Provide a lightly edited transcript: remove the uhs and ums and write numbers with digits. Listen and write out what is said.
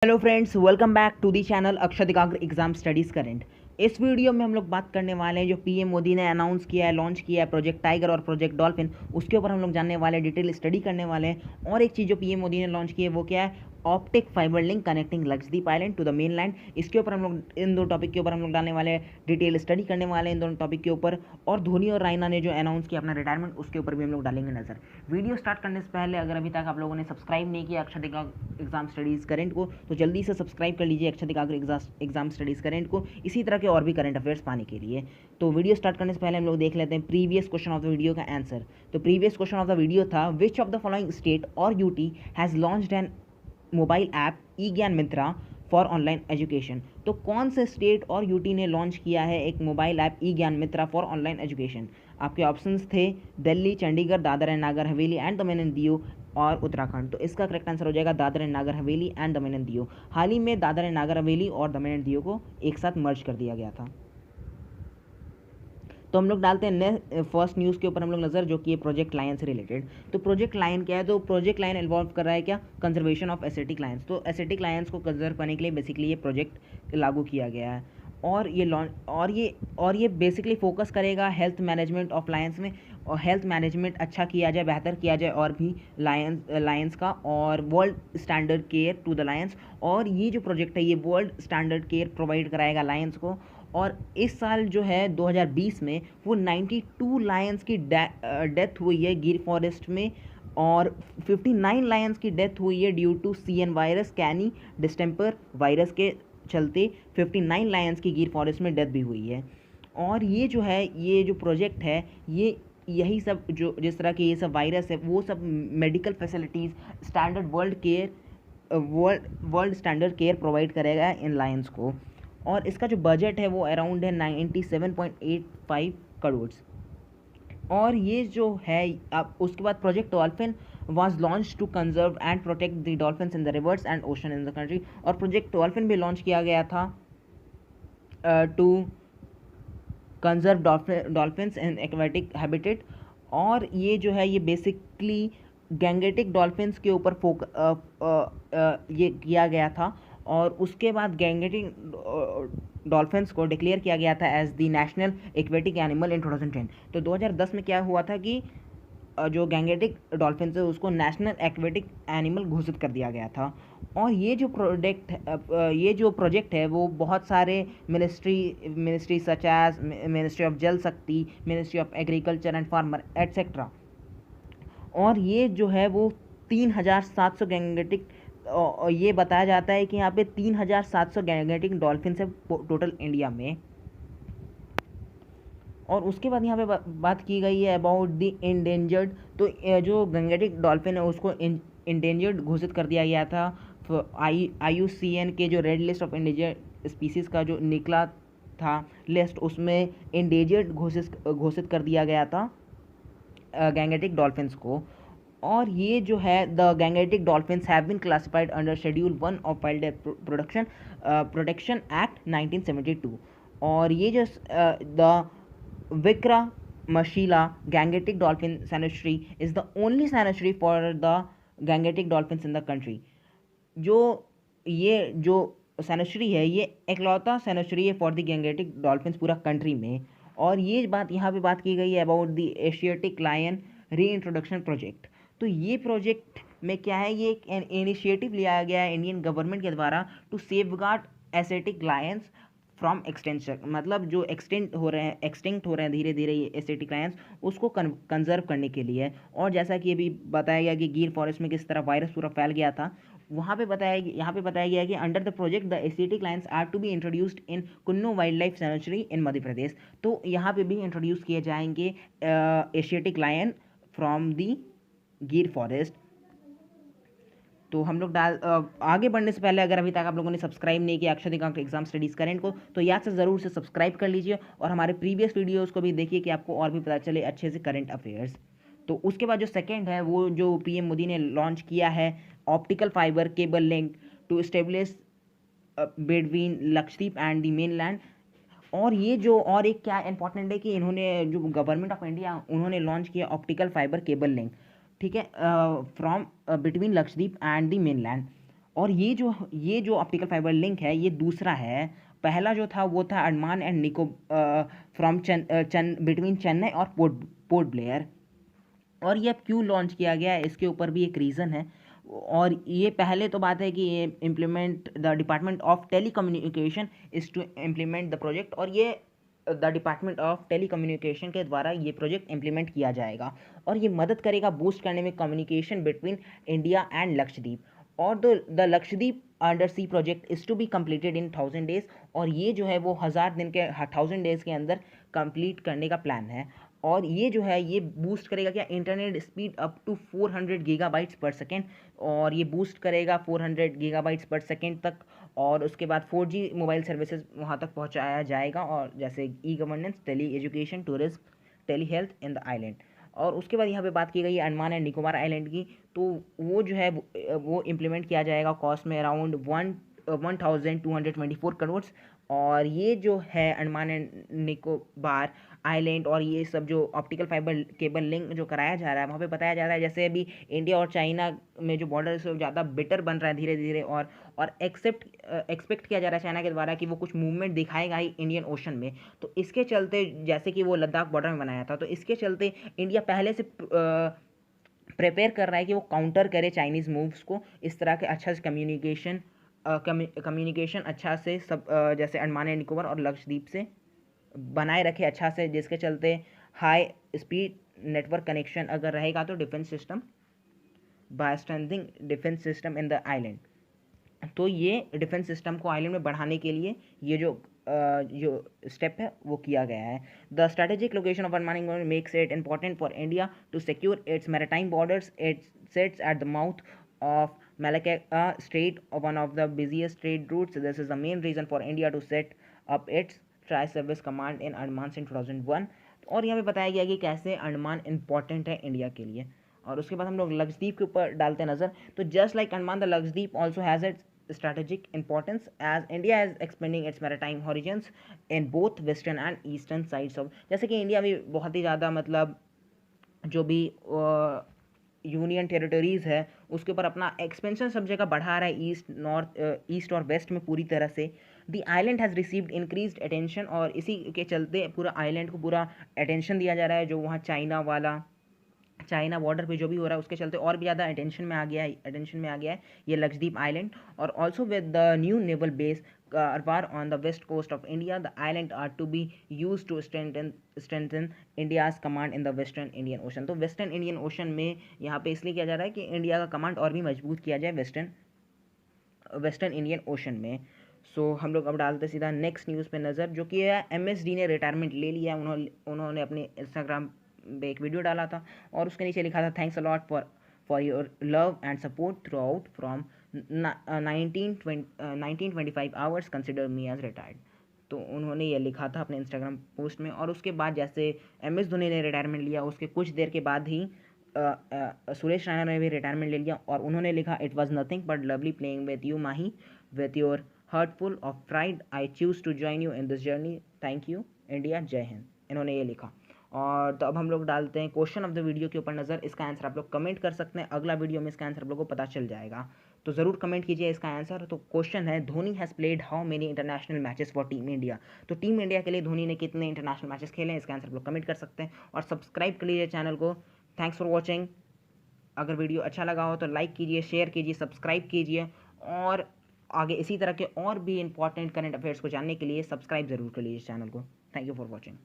Hello friends, welcome back to the channel Akshat Ekagra exam studies current. इस video में हम लोग बात करने वाले हैं जो पीएम मोदी ने अनाउंस किया है, लॉन्च किया है प्रोजेक्ट टाइगर और प्रोजेक्ट डॉल्फिन। उसके ऊपर हम लोग जानने वाले हैं, डिटेल स्टडी करने वाले हैं। और एक चीज़ जो पीएम मोदी ने लॉन्च की है वो क्या है, optic fibre link connecting Lakshadweep island to the mainland. इसके ऊपर हम लोग इन दो टॉपिक के ऊपर हम लोग डालने वाले हैं, डिटेल स्टडी करने वाले हैं इन दोनों टॉपिक के ऊपर। और धोनी और रायना ने जो अनाउंस किया अपना रिटायरमेंट, उसके ऊपर भी हम लोग डालेंगे नजर। वीडियो स्टार्ट करने से पहले अगर अभी तक आप लोगों ने सब्सक्राइब नहीं किया अक्षत एग्जाम स्टडीज़ करंट को, तो जल्दी से सब्सक्राइब कर लीजिए अक्षत एकाग्र एग्जाम स्टडीज़ करंट को, इसी तरह के और भी करंट अफेयर्स पाने के लिए। तो वीडियो स्टार्ट करने से पहले हम लोग देख लेते हैं previous question of the video का आंसर। तो previous question of the video था, which of the following state or UT has launched an mobile app e Gyan Mitra for online education. तो कौन से स्टेट और यूटी ने लॉन्च किया है एक mobile app e Gyan Mitra for online education? आपके options थे Delhi, Chandigarh, Dadar and Nagar Haveli and Daman and दियो और उत्तराखंड। तो इसका करेक्ट आंसर हो जाएगा Dadar and Nagar Haveli and Daman and दियो। हाल ही में दादर एंड नागर हवेली और दमन एंड दियो को एक साथ मर्ज कर दिया गया था। तो हम लोग डालते हैं फर्स्ट न्यूज़ के ऊपर हम लोग नज़र, जो कि है प्रोजेक्ट लायन से रिलेटेड। तो प्रोजेक्ट लायन क्या है? तो प्रोजेक्ट लायन इन्वॉल्व कर रहा है क्या, कंजर्वेशन ऑफ एसेटिक लायंस। तो एसेटिक लायंस को कंजर्व करने के लिए बेसिकली ये प्रोजेक्ट लागू किया गया है। और ये लॉन्च और ये बेसिकली फोकस करेगा हेल्थ मैनेजमेंट ऑफ लायंस में, और हेल्थ मैनेजमेंट अच्छा किया जाए, बेहतर किया जाए और भी लायंस का, और world standard care to the lions. और ये जो प्रोजेक्ट है ये वर्ल्ड स्टैंडर्ड केयर प्रोवाइड कराएगा लायंस को। और इस साल जो है 2020 में वो 92 लायंस की डेथ हुई है गिर फॉरेस्ट में, और 59 लायंस की डेथ हुई है due to CN virus, canine distemper virus के चलते 59 लायंस की गिर फॉरेस्ट में डेथ भी हुई है। और ये जो है, ये जो प्रोजेक्ट है, ये यही सब जो जिस तरह के ये सब वायरस है वो सब medical facilities, standard world standard care provide करेगा इन लायंस को। और इसका जो बजट है वो अराउंड है 97.85 करोड़। और ये जो है, अब उसके बाद project dolphin was launch to conserve and protect the dolphins in the rivers and ocean in the country. और प्रोजेक्ट डॉल्फिन भी लॉन्च किया गया था to conserve dolphins in aquatic habitat. और ये जो है ये बेसिकली गैंगेटिक डॉल्फिन्स के ऊपर ये किया गया था। और उसके बाद गैंगेटिक डॉल्फिन्स को डिक्लेयर किया गया था as the national aquatic animal in 2010। तो 2010 में क्या हुआ था कि जो गैंगेटिक डॉल्फिन्स है उसको नेशनल एक्वेटिक एनिमल घोषित कर दिया गया था। और ये जो प्रोजेक्ट है वो बहुत सारे ministry such as ministry of Jal Shakti, ministry of agriculture and farmer etcetera. और ये जो है वो 3700 गैंगेटिक, ये बताया जाता है कि यहाँ पे 3700 गैंगेटिक डॉल्फिन्स है टोटल इंडिया में। और उसके बाद यहाँ पे बात की गई है अबाउट द इंडेंजर्ड। तो जो गंगेटिक डॉल्फिन है उसको इंडेंजर्ड घोषित कर दिया गया था। IUCN के जो red list of endangered species का जो निकला था लिस्ट, उसमें इंडेंजर्ड घोषित कर दिया गया था गैंगेटिक डॉल्फिन्स को। और ये जो है the gangetic dolphins have been classified under schedule 1 of wildlife protection act 1972। और ये जो the Vikramashila gangetic dolphin sanctuary is the only sanctuary for the gangetic dolphins in the country। ये जो सेनेचुरी है ये एकलौता सेनेचुरी है फॉर द गैंगेटिक डॉल्फिन्स पूरा कंट्री में। और ये बात यहाँ पे बात की गई है अबाउट द एशियाटिक लायन री इंट्रोडक्शन प्रोजेक्ट। तो ये प्रोजेक्ट में क्या है, ये एक इनिशिएटिव लिया गया है इंडियन गवर्नमेंट के द्वारा to safeguard asiatic lions from extension. मतलब जो एक्सटिंक्ट हो रहे हैं धीरे धीरे ये एसेटिक लायंस, उसको कंजर्व करने के लिए। और जैसा कि अभी बताया गया कि गिर फॉरेस्ट में किस तरह वायरस पूरा फैल गया था, यहाँ पे बताया गया कि under the project the Asiatic lions are to be introduced in Kuno wildlife sanctuary in Madhya Pradesh. तो यहाँ पे भी इंट्रोड्यूस किए जाएंगे Asiatic lion from the Gir forest. तो हम लोग आगे बढ़ने से पहले अगर अभी तक आप लोगों ने सब्सक्राइब नहीं किया अक्षत एकाग्र एग्जाम स्टडीज़ करंट को, तो याद से ज़रूर से सब्सक्राइब कर लीजिए और हमारे प्रीवियस वीडियोज़ को भी देखिए कि आपको और भी पता चले अच्छे से करंट अफेयर्स। तो उसके बाद जो सेकेंड है वो जो पीएम मोदी ने लॉन्च किया है optical fibre cable link to establish between Lakshadweep and the mainland. और ये जो और एक क्या इंपॉर्टेंट है कि इन्होंने जो गवर्नमेंट ऑफ इंडिया उन्होंने लॉन्च किया ऑप्टिकल फाइबर केबल लिंक, ठीक है, from between Lakshadweep and the mainland. और ये जो ऑप्टिकल फाइबर लिंक है ये दूसरा है। पहला जो था वो था Andaman and Nicobar from between Chennai और पोर्ट ब्लेयर। और ये अब क्यों लॉन्च किया गया है इसके ऊपर भी एक रीज़न है। और ये पहले तो बात है कि ये implement the department of telecommunication is to implement the project, और ये the department of telecommunication के द्वारा ये प्रोजेक्ट इम्प्लीमेंट किया जाएगा। और ये मदद करेगा बूस्ट करने में communication between India and Lakshadweep. और the Lakshadweep under sea project is to be completed in 1000 days. और ये जो है वो 1000 दिन के 1000 डेज के अंदर कंप्लीट करने का प्लान है। और ये जो है ये बूस्ट करेगा क्या, internet speed up to 400 gigabytes per second. और ये बूस्ट करेगा 400 गीगाबाइट्स पर सेकेंड तक। और उसके बाद 4G मोबाइल सर्विसेज वहाँ तक पहुँचाया जाएगा, और जैसे e governance, tele education, tourism, tele health in the island. और उसके बाद यहाँ पे बात की गई है अंडमान एंड निकोबार आइलैंड की, तो वो जो है वो इम्प्लीमेंट किया जाएगा कॉस्ट में अराउंड 1224 करोड़। और ये जो है अंडमान एंड निकोबार आइलैंड और ये सब जो ऑप्टिकल फाइबर केबल लिंक जो कराया जा रहा है वहाँ पे बताया जा रहा है, जैसे अभी इंडिया और चाइना में जो बॉर्डर है ज़्यादा बेटर बन रहा है धीरे धीरे। और एक्सपेक्ट किया जा रहा है चाइना के द्वारा कि वो कुछ मूवमेंट दिखाएगा ही इंडियन ओशन में। तो इसके चलते, जैसे कि वो लद्दाख बॉर्डर में बनाया था, तो इसके चलते इंडिया पहले से प्रिपेयर कर रहा है कि वो काउंटर करे चाइनीज़ मूव्स को। इस तरह के अच्छा से कम्युनिकेशन अच्छा से सब जैसे अंडमान एंड निकोबार और लक्षद्वीप से बनाए रखे अच्छा से, जिसके चलते हाई स्पीड नेटवर्क कनेक्शन अगर रहेगा तो defence system by strengthening defence system in the island. तो ये डिफेंस सिस्टम को आइलैंड में बढ़ाने के लिए ये जो स्टेप है वो किया गया है। The strategic location of Andaman Nicobar makes it important for India to secure its maritime borders. It sits at the mouth of Malacca Strait, one of the busiest trade routes. This is the main reason for India to set up its Tri-Service Command in Andaman in 2001। और यहाँ पे बताया गया कि कैसे Andaman important है India के लिए। और उसके बाद हम लोग लक्षद्वीप के ऊपर डालते हैं नज़र। तो just like Andaman, the Lakshadweep also has its strategic importance as India is expanding its maritime horizons in both western and eastern sides of, जैसे कि इंडिया भी बहुत ही ज़्यादा मतलब जो भी यूनियन टेरिटरीज़ है उसके ऊपर अपना एक्सपेंशन सब जगह बढ़ा रहा है, ईस्ट और वेस्ट में पूरी तरह से। The island has received increased attention, और इसी के चलते पूरा आइलैंड को पूरा अटेंशन दिया जा रहा है। जो वहाँ चाइना बॉर्डर पे जो भी हो रहा है उसके चलते और भी ज़्यादा अटेंशन में आ गया है ये लक्षद्वीप आइलैंड। और also with the new naval base Karwar on the west coast of India, the island are to be used to strengthen India's command in the Western Indian Ocean। तो वेस्टर्न इंडियन ओशन में यहाँ पे इसलिए किया जा रहा है कि इंडिया का कमांड और भी मजबूत किया जाए वेस्टर्न इंडियन ओशन में। सो हम लोग अब डालते सीधा नेक्स्ट न्यूज़ पे नज़र, जो कि है MSD ने रिटायरमेंट ले लिया। उन्होंने अपने इंस्टाग्राम पे एक वीडियो डाला था और उसके नीचे लिखा था, thanks a lot for your love and support throughout from 1925 hours, consider me as retired. तो उन्होंने ये लिखा था अपने इंस्टाग्राम पोस्ट में। और उसके बाद जैसे MS धोनी ने रिटायरमेंट लिया उसके कुछ देर के बाद ही सुरेश रैना ने भी रिटायरमेंट ले लिया, और उन्होंने लिखा, it was nothing but lovely playing with you Mahi, with your heart full of pride I choose to join you in this journey, thank you India, जय हिंद। इन्होंने ये लिखा। और तो अब हम लोग डालते हैं क्वेश्चन ऑफ द वीडियो के ऊपर नज़र। इसका आंसर आप लोग कमेंट कर सकते हैं, अगला वीडियो में इसका आंसर आप लोगों को पता चल जाएगा, तो ज़रूर कमेंट कीजिए इसका आंसर। तो क्वेश्चन है, Dhoni has played how many international matches for team India. तो टीम इंडिया के लिए धोनी ने कितने इंटरनेशनल मैचेस खेले हैं, इसका आंसर आप लोग कमेंट कर सकते हैं। और सब्सक्राइब कर लीजिए चैनल को। Thanks for watching. अगर वीडियो अच्छा लगा हो तो लाइक कीजिए, शेयर कीजिए, सब्सक्राइब कीजिए, और आगे इसी तरह के और भी इंपॉर्टेंट करंट अफेयर्स को जानने के लिए सब्सक्राइब ज़रूर कर लीजिए चैनल को। Thank you for watching.